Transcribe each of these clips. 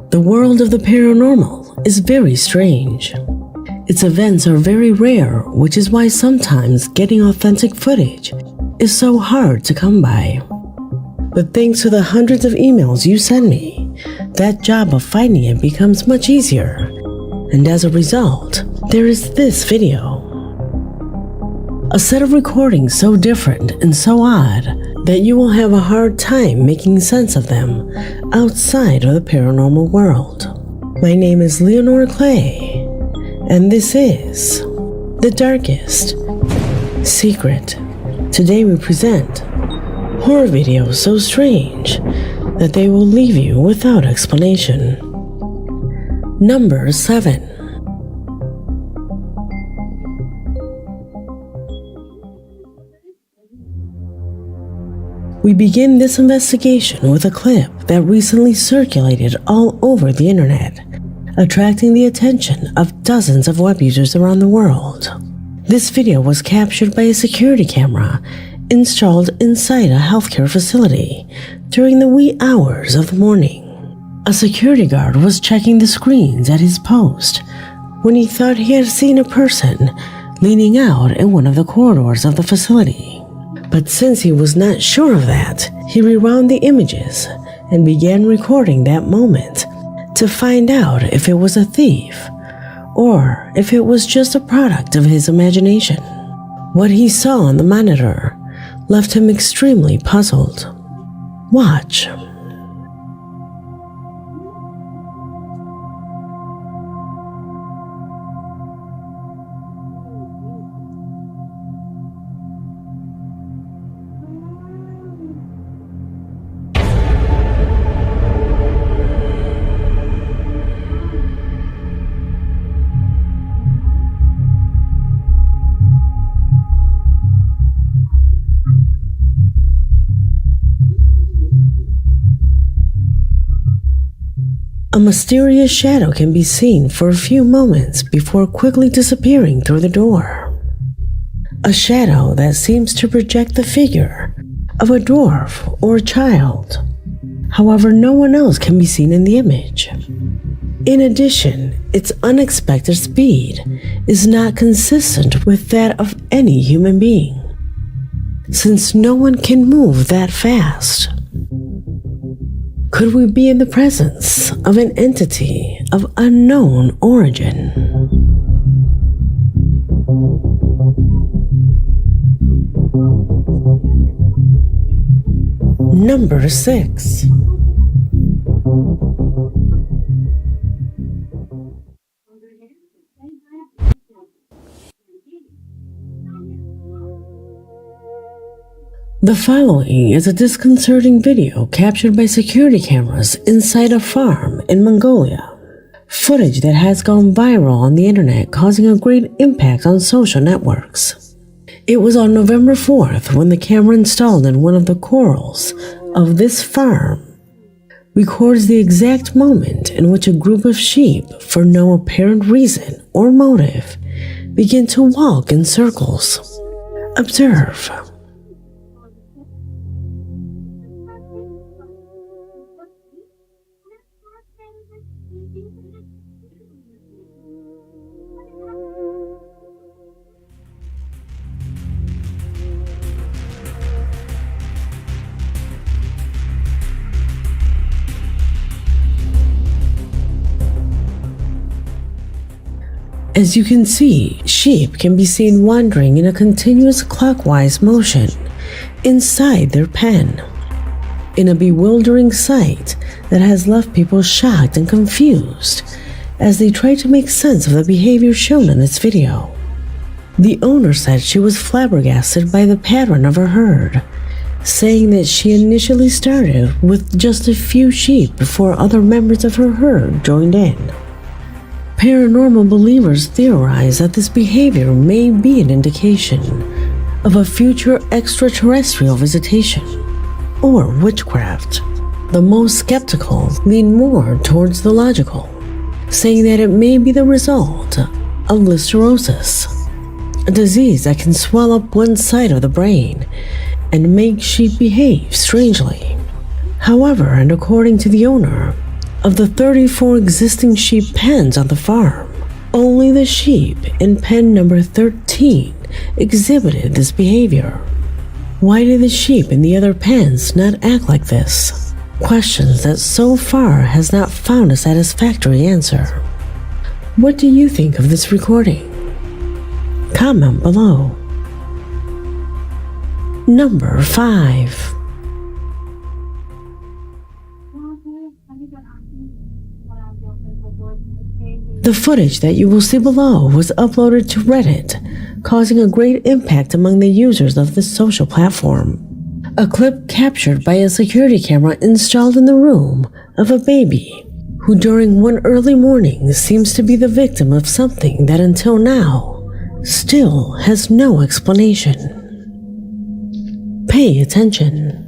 The world of the paranormal is very strange. Its events are very rare, which is why sometimes getting authentic footage is so hard to come by. But thanks to the hundreds of emails you send me, that job of finding it becomes much easier. And as a result, there is this video. A set of recordings so different and so odd that you will have a hard time making sense of them outside of the paranormal world. My name is Leonore Clay, and this is The Darkest Secret. Today we present horror videos so strange that they will leave you without explanation. Number 7. We begin this investigation with a clip that recently circulated all over the internet, attracting the attention of dozens of web users around the world. This video was captured by a security camera installed inside a healthcare facility during the wee hours of the morning. A security guard was checking the screens at his post when he thought he had seen a person leaning out in one of the corridors of the facility. But since he was not sure of that, he rewound the images and began recording that moment to find out if it was a thief or if it was just a product of his imagination. What he saw on the monitor left him extremely puzzled. Watch. A mysterious shadow can be seen for a few moments before quickly disappearing through the door. A shadow that seems to project the figure of a dwarf or a child. However, no one else can be seen in the image. In addition, its unexpected speed is not consistent with that of any human being, since no one can move that fast. Could we be in the presence of an entity of unknown origin? Number 6. The following is a disconcerting video captured by security cameras inside a farm in Mongolia. Footage that has gone viral on the internet, causing a great impact on social networks. It was on November 4th when the camera installed in one of the corrals of this farm records the exact moment in which a group of sheep, for no apparent reason or motive, begin to walk in circles. Observe. As you can see, sheep can be seen wandering in a continuous clockwise motion inside their pen, in a bewildering sight that has left people shocked and confused as they tried to make sense of the behavior shown in this video. The owner said she was flabbergasted by the pattern of her herd, saying that she initially started with just a few sheep before other members of her herd joined in. Paranormal believers theorize that this behavior may be an indication of a future extraterrestrial visitation or witchcraft. The most skeptical lean more towards the logical, saying that it may be the result of listeriosis, a disease that can swell up one side of the brain and make sheep behave strangely. However, and according to the owner, of the 34 existing sheep pens on the farm, only the sheep in pen number 13 exhibited this behavior. Why did the sheep in the other pens not act like this? Questions that so far has not found a satisfactory answer. What do you think of this recording? Comment below. Number 5. The footage that you will see below was uploaded to Reddit, causing a great impact among the users of this social platform. A clip captured by a security camera installed in the room of a baby who during one early morning seems to be the victim of something that until now still has no explanation. Pay attention.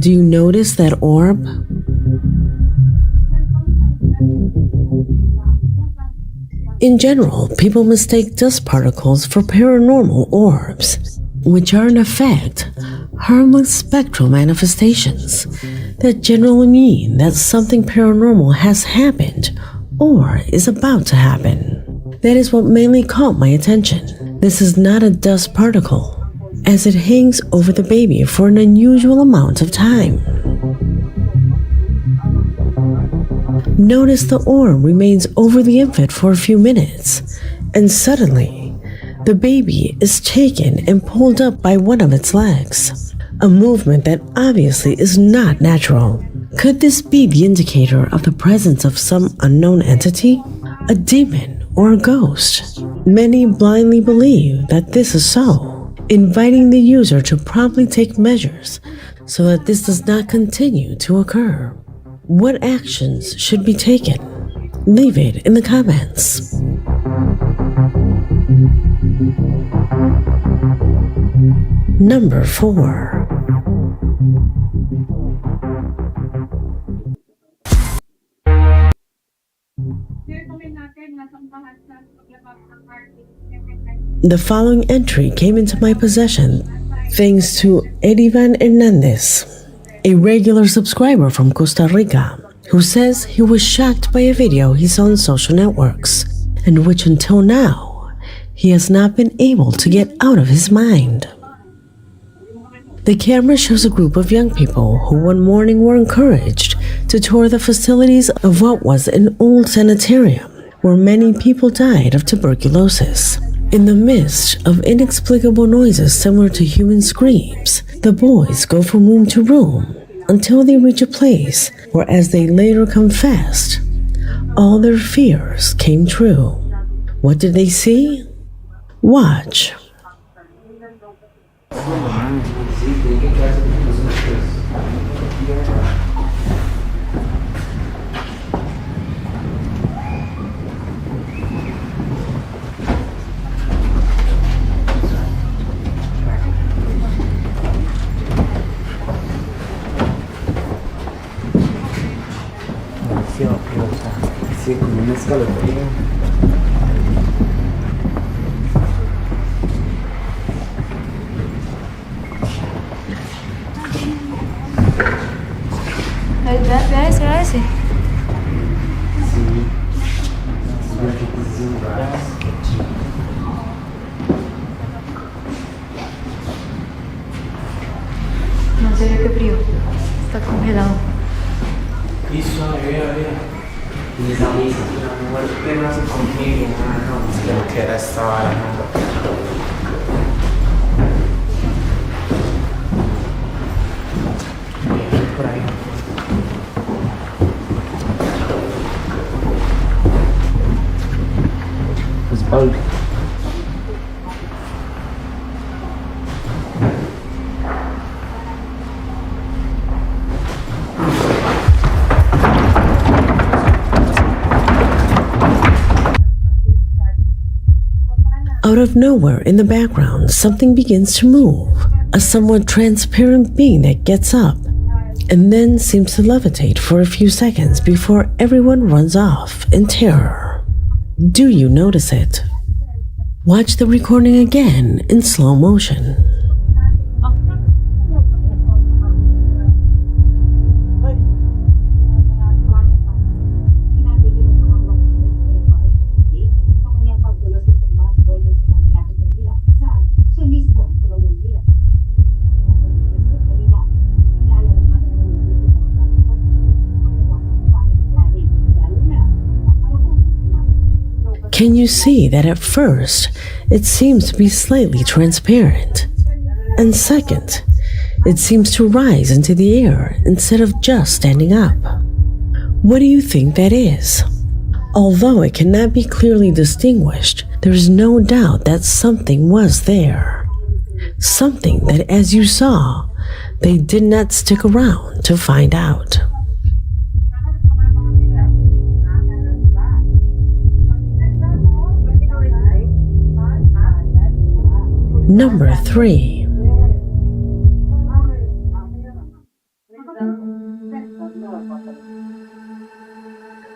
Do you notice that orb? In general, people mistake dust particles for paranormal orbs, which are in effect harmless spectral manifestations that generally mean that something paranormal has happened or is about to happen. That is what mainly caught my attention. This is not a dust particle, as it hangs over the baby for an unusual amount of time. Notice the orb remains over the infant for a few minutes, and suddenly, the baby is taken and pulled up by one of its legs, a movement that obviously is not natural. Could this be the indicator of the presence of some unknown entity, a demon, or a ghost? Many blindly believe that this is so, inviting the user to promptly take measures so that this does not continue to occur. What actions should be taken? Leave it in the comments. Number 4. The following entry came into my possession thanks to Edivan Hernandez, a regular subscriber from Costa Rica, who says he was shocked by a video he saw on social networks, and which until now, he has not been able to get out of his mind. The camera shows a group of young people who one morning were encouraged to tour the facilities of what was an old sanitarium where many people died of tuberculosis. In the midst of inexplicable noises similar to human screams, the boys go from room to room until they reach a place where, as they later confessed, all their fears came true. What did they see? Watch. Sí, como un escalofrío. ¿Vea ese? ¿Era ese? Sí. Mira que posición rara. No, en serio, qué frío. Está congelado. Isso, vea. Mis amigos, amor, que no hace conmigo, no, es que no quiera esta hora, por ahí. Pues Paul. Out of nowhere in the background, something begins to move. A somewhat transparent being that gets up and then seems to levitate for a few seconds before everyone runs off in terror. Do you notice it? Watch the recording again in slow motion. Can you see that at first it seems to be slightly transparent? And second, it seems to rise into the air instead of just standing up. What do you think that is? Although it cannot be clearly distinguished, there is no doubt that something was there. Something that, as you saw, they did not stick around to find out. Number 3.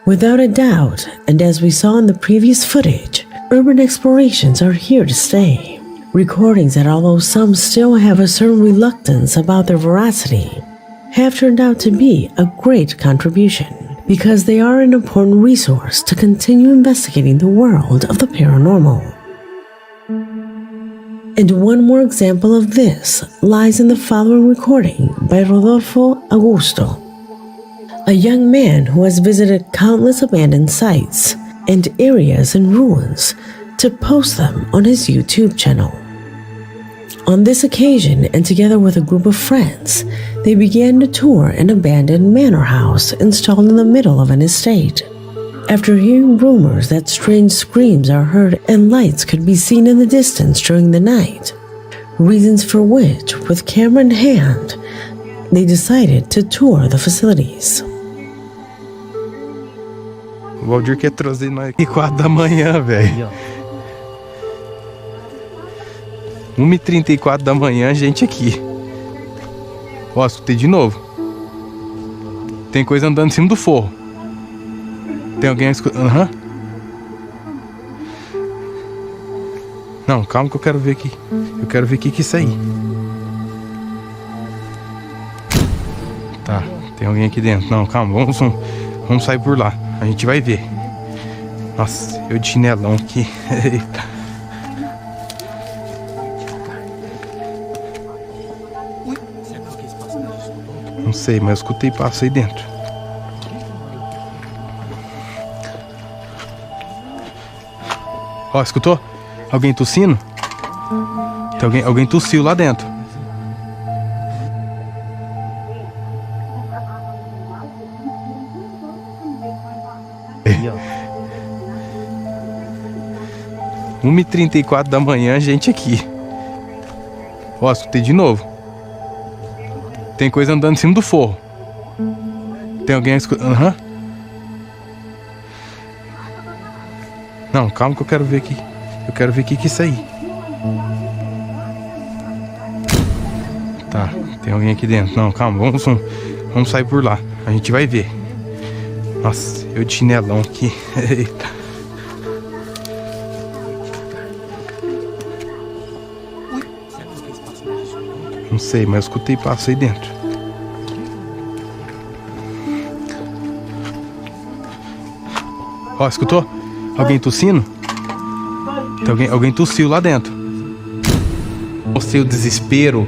Without a doubt, and as we saw in the previous footage, urban explorations are here to stay. Recordings that, although some still have a certain reluctance about their veracity, have turned out to be a great contribution because they are an important resource to continue investigating the world of the paranormal. And one more example of this lies in the following recording by Rodolfo Augusto, a young man who has visited countless abandoned sites and areas in ruins to post them on his YouTube channel. On this occasion, and together with a group of friends, they began to tour an abandoned manor house installed in the middle of an estate. After hearing rumors that strange screams are heard and lights could be seen in the distance during the night, reasons for which, with camera in hand, they decided to tour the facilities. O Valdir quer trazer nós aqui 4 da manhã, velho. 1h34 da manhã, gente aqui. Ó, escutei de novo. Tem coisa andando em cima do forro. Tem alguém escutando? Aham. Não, calma que eu quero ver aqui. Eu quero ver o que é isso aí. Tá, tem alguém aqui dentro. Não, calma, vamos sair por lá. A gente vai ver. Nossa, eu de chinelão aqui. Eita. Não sei, mas eu escutei passo aí dentro. Ó, escutou? Alguém tossindo? Tem alguém tossiu lá dentro. Aí, ó. 1h34 da manhã, gente aqui. Ó, escutei de novo. Tem coisa andando em cima do forro. Tem alguém escutando? Aham. Não, calma que eu quero ver aqui. Eu quero ver o que é isso aí. Tá, tem alguém aqui dentro. Não, calma, vamos sair por lá. A gente vai ver. Nossa, eu de chinelão aqui. Eita. Não sei, mas eu escutei passo aí dentro. Ó, escutou? Alguém tossindo? Tem alguém tossiu lá dentro. O seu desespero.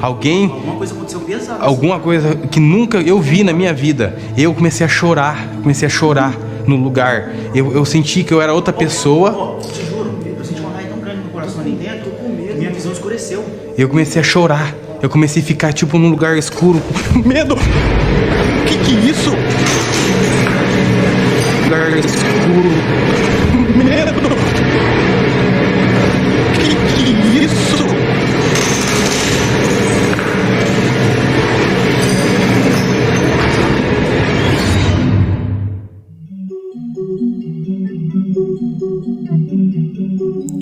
Alguma coisa aconteceu pesada. Alguma coisa que nunca eu vi na minha vida. Eu comecei a chorar no lugar. Eu senti que eu era outra pessoa. Te juro, eu senti uma raiva tão grande no coração ali dentro. Minha visão escureceu. Eu comecei a chorar. Eu comecei a ficar tipo num lugar escuro. Medo! Que é isso? Lugar escuro. Medo! Que é isso?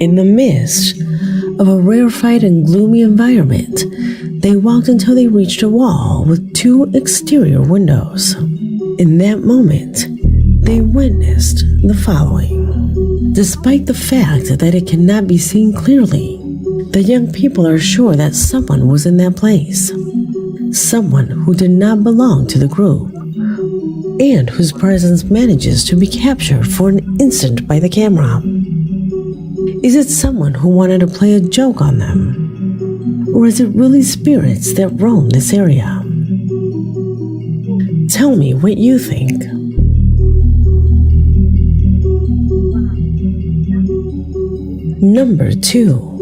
In the midst of a rarefied and gloomy environment, they walked until they reached a wall with 2 exterior windows. In that moment, they witnessed the following. Despite the fact that it cannot be seen clearly, the young people are sure that someone was in that place. Someone who did not belong to the group, and whose presence manages to be captured for an instant by the camera. Is it someone who wanted to play a joke on them? Or is it really spirits that roam this area? Tell me what you think. Number 2.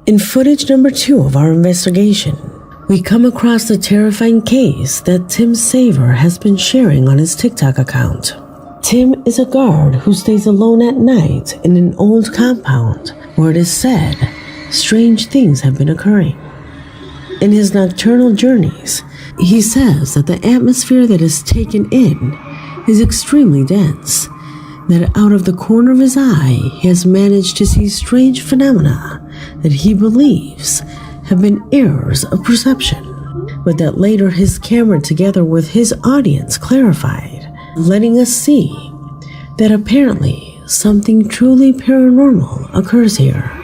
In footage number 2 of our investigation, we come across the terrifying case that Tim Saver has been sharing on his TikTok account. Tim is a guard who stays alone at night in an old compound where it is said strange things have been occurring. In his nocturnal journeys, he says that the atmosphere that is taken in is extremely dense, that out of the corner of his eye he has managed to see strange phenomena that he believes have been errors of perception, but that later his camera together with his audience clarified, letting us see that apparently something truly paranormal occurs here.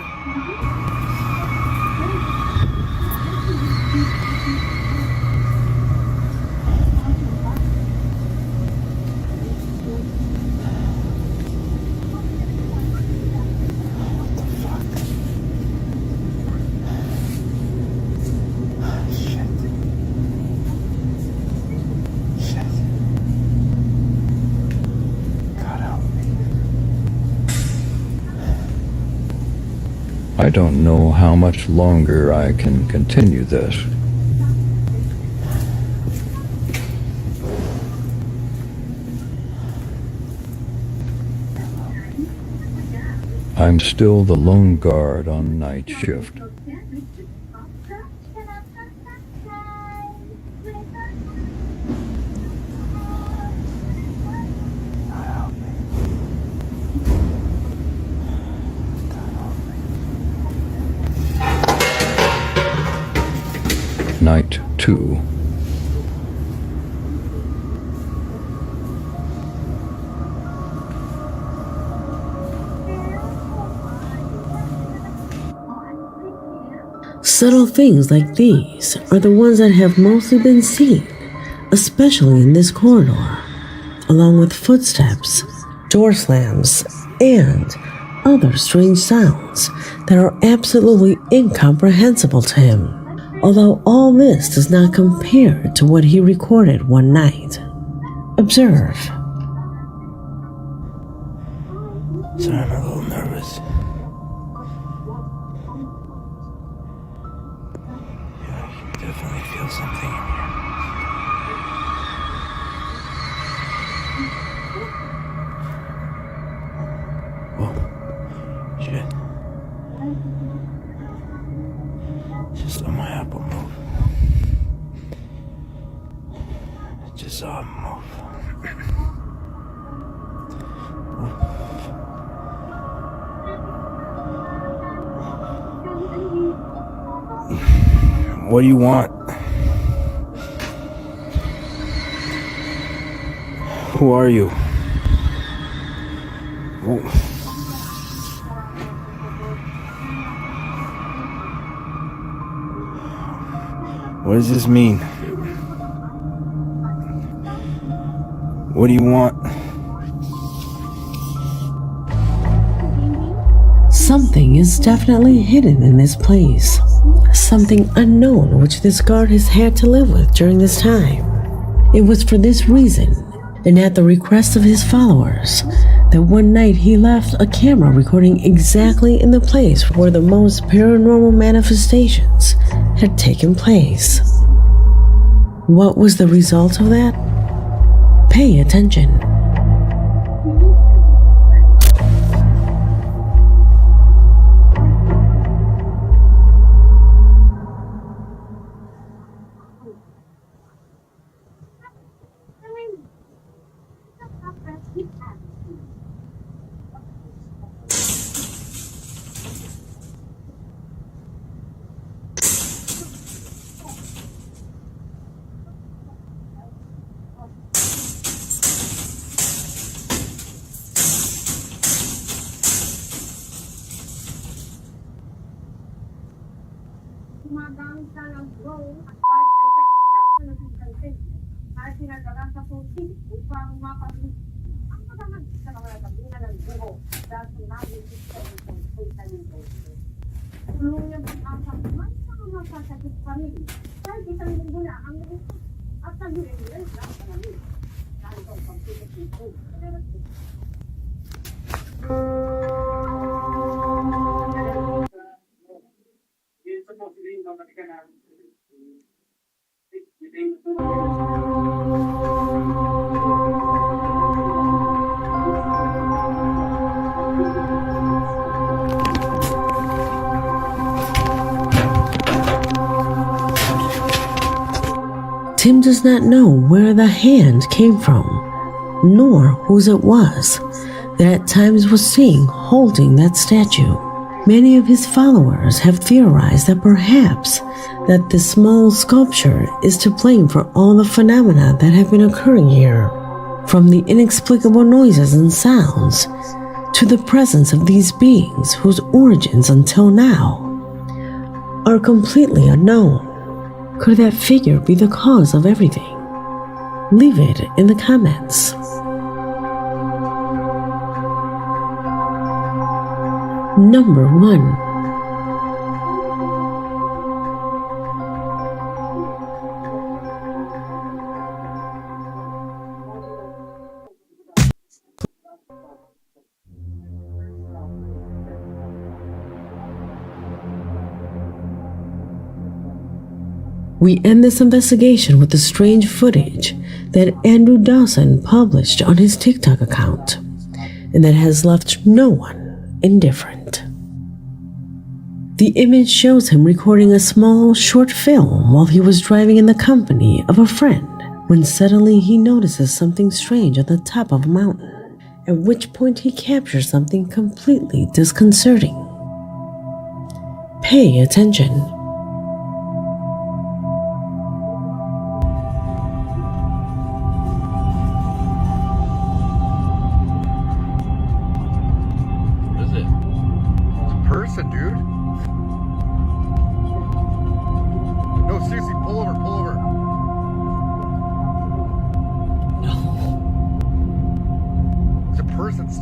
I don't know how much longer I can continue this. I'm still the lone guard on night shift. too. Subtle things like these are the ones that have mostly been seen, especially in this corridor, along with footsteps, door slams, and other strange sounds that are absolutely incomprehensible to him. Although all this does not compare to what he recorded one night. Observe. Sorry, I'm a little nervous. Yeah, I can definitely feel something in here. Whoa. Shit. Just let my apple move. Just saw him move. What do you want? Who are you? What does this mean? What do you want? Something is definitely hidden in this place. Something unknown which this guard has had to live with during this time. It was for this reason, and at the request of his followers, that one night he left a camera recording exactly in the place where the most paranormal manifestations had taken place. What was the result of that? Pay attention. Gumagamit ka ng drone at flight detector ang Philippine Contingent ay sinagalan sa Philippines upang mapaglit ang pagkakas sa mga tabunan ng buho dahil sa naging system ng Philippine. Tulong niyang pag-asa man sa mga sasakit pamilya dahil isang linggo na ang naging at naging lang sa pamilya dahil sa pagpipit ito. Tim does not know where the hand came from, nor whose it was, that at times was seen holding that statue. Many of his followers have theorized that perhaps that this small sculpture is to blame for all the phenomena that have been occurring here, from the inexplicable noises and sounds to the presence of these beings whose origins until now are completely unknown. Could that figure be the cause of everything? Leave it in the comments. Number 1. We end this investigation with the strange footage that Andrew Dawson published on his TikTok account, and that has left no one indifferent. The image shows him recording a small, short film while he was driving in the company of a friend, when suddenly he notices something strange at the top of a mountain, at which point he captures something completely disconcerting. Pay attention.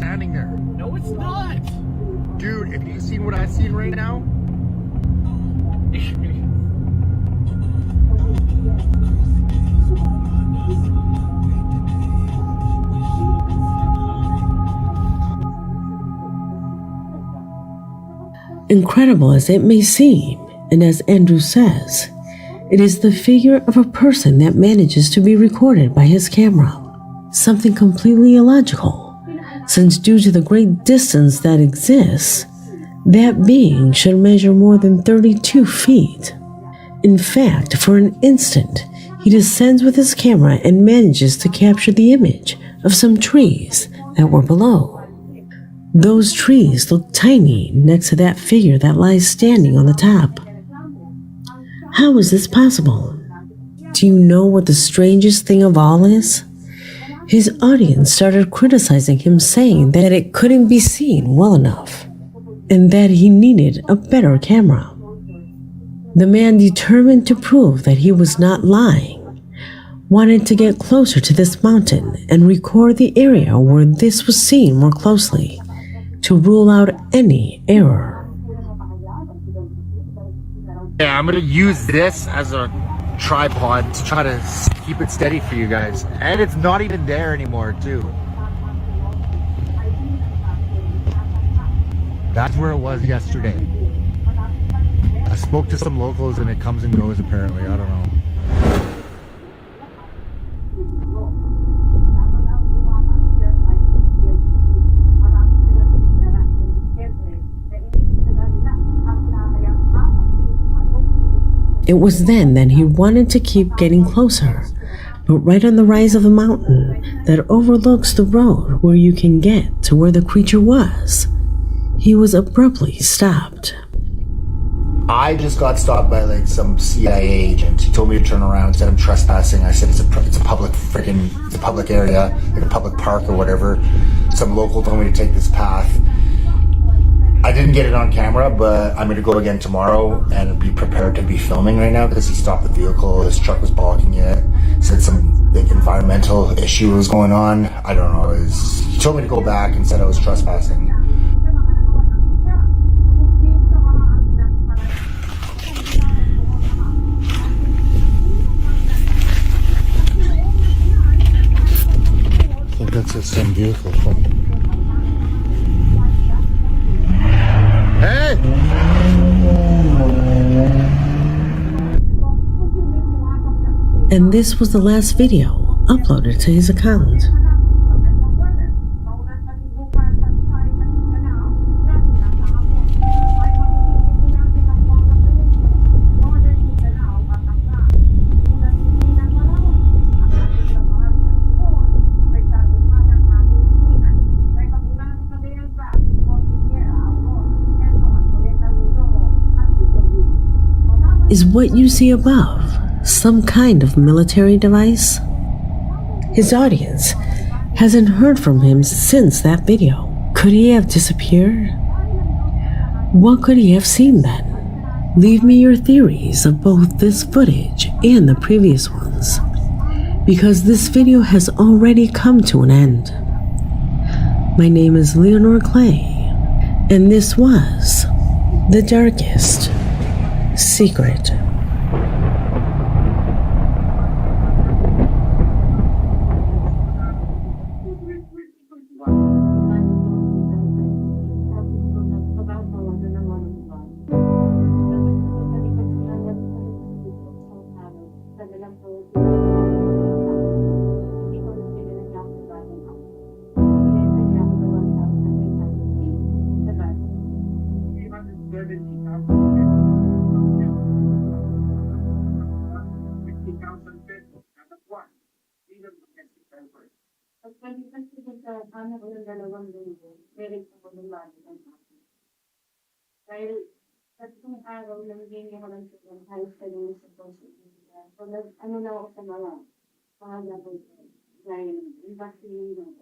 standing there. No, it's not. Dude, if you seen what I seen right now, Incredible as it may seem, and as Andrew says, it is the figure of a person that manages to be recorded by his camera. Something completely illogical, since due to the great distance that exists, that being should measure more than 32 feet. In fact, for an instant, he descends with his camera and manages to capture the image of some trees that were below. Those trees look tiny next to that figure that lies standing on the top. How is this possible? Do you know what the strangest thing of all is? His audience started criticizing him, saying that it couldn't be seen well enough, and that he needed a better camera. The man, determined to prove that he was not lying, wanted to get closer to this mountain and record the area where this was seen more closely, to rule out any error. yeah, I'm gonna use this as a tripod to try to keep it steady for you guys. And it's not even there anymore, too. That's where it was yesterday. I spoke to some locals and it comes and goes apparently. I don't know. It was then that he wanted to keep getting closer, but right on the rise of the mountain that overlooks the road where you can get to where the creature was, he was abruptly stopped. I just got stopped by like some CIA agent. He told me to turn around and said I'm trespassing. I said it's a public area, like a public park or whatever. Some local told me to take this path. I didn't get it on camera, but I'm going to go again tomorrow and be prepared to be filming right now because he stopped the vehicle. His truck was blocking it. Said some like environmental issue was going on. I don't know. He told me to go back and said I was trespassing. I think that's the same vehicle from. Hey! And this was the last video uploaded to his account. Is what you see above some kind of military device? His audience hasn't heard from him since that video. Could he have disappeared? What could he have seen then? Leave me your theories of both this footage and the previous ones, because this video has already come to an end. My name is Leonor Clay, and this was The Darkest Secret. Dahil tatlong araw lang din ako ng halos kanina sa social media. So, ano lang ako sa mga gagawin. Dahil, yung vaccine,